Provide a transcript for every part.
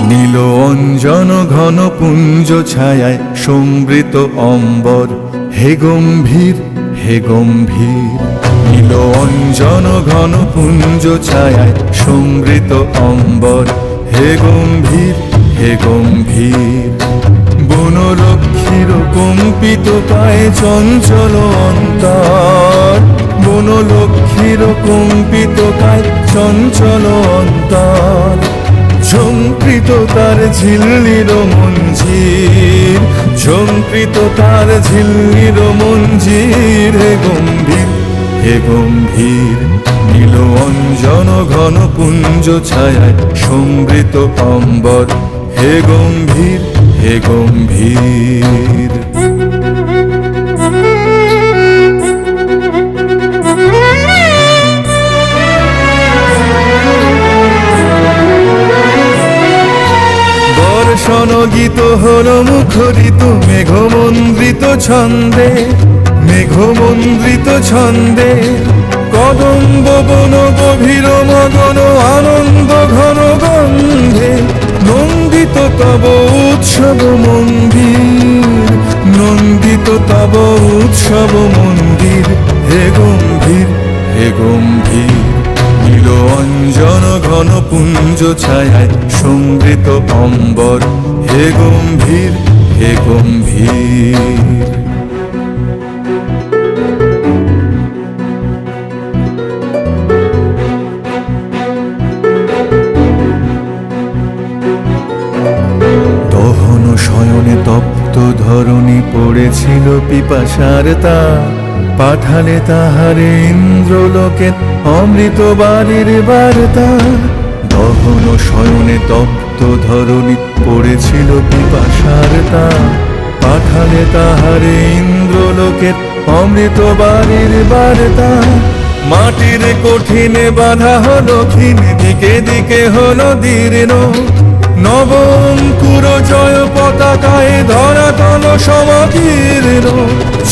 নীল অঞ্জন ঘন পুঞ্জ ছায়ায় সমৃত অম্বর, হে গম্ভীর হে গম্ভীর। নীল অঞ্জন ঘন পুঞ্জ ছায়ায় সমৃত অম্বর, হে গম্ভীর হে গম্ভীর। বনলক্ষ্মীর কম্পিত পায়ে চঞ্চল অন্তর, বনলক্ষ্মীর কম্পিত পায়ে চঞ্চল অন্তর। ঝঙ্কৃত তার ঝিল্লির মঞ্জির, ঝঙ্কৃত তার ঝিল্লির মঞ্জির, হে গম্ভীর হে গম্ভীর। নীল অঞ্জন ঘন পুঞ্জ ছায়ায় সমৃত অম্বর, হে গম্ভীর হে গম্ভীর। বর্ষণ গীত হল মুখরিত মেঘমন্দ্রিত ছন্দে, মেঘমন্দ্রিত ছন্দে। কদম্ব বন গভীর মগন আনন্দ ঘন গন্ধে, নন্দিত তব উৎসব মন্দির, নন্দিত তব উৎসব মন্দির, হে গম্ভীর হে গম্ভীর। নীল অঞ্জন ঘন পুঞ্জ ছায়ায় সমৃত অম্বর, হে গম্ভীর হে গম্ভীর। দহন শয়নে তপ্ত ধরণী পড়েছিল পিপাসার তা, পাঠালে তাহারে ইন্দ্রলোকে অমৃত বাড়ির বার্তা। দহন শয়নে তপ্ত ধরণী পড়েছিল পিপাসার তা, পাঠালে তাহারে ইন্দ্রলোকে অমৃত বাড়ির বার্তা। মাটির কঠিনে বাধা হলো ক্ষীণ, দিকে দিকে হলো দীর্ণ, নবঙ্কুর জয় পতাকায় ধরাতল সমকীর্ণ।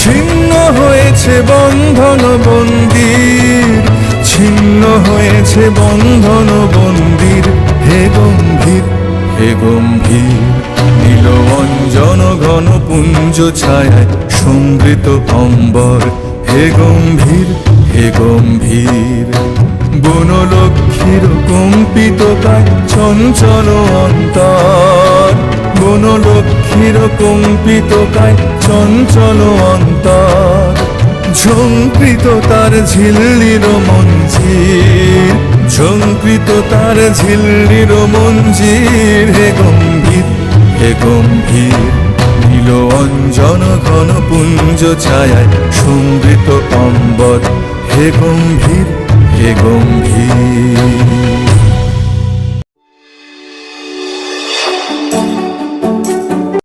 ছিন্ন হয়েছে বন্ধন বন্দির, ছিন্ন হয়েছে বন্ধন বন্দির, হে গম্ভীর হে গম্ভীর। নীল অঞ্জন ঘন পুঞ্জ ছায়ায় সমৃত অম্বর, হে গম্ভীর হে গম্ভীর। বনলক্ষ্মীর কম্পিত কায় চঞ্চল অন্তর, বনলক্ষ্মীর কম্পিত কায় চঞ্চল অন্তর। ঝঙ্কৃত তার ঝিল্লির মঞ্জির, ঝঙ্কৃত তার ঝিল্লির মঞ্জির, হে গম্ভীর হে গম্ভীর। নীল অঞ্জন ঘন পুঞ্জ ছায়ায় সমৃত অম্বর, হে গম্ভীর হে গম্ভীর।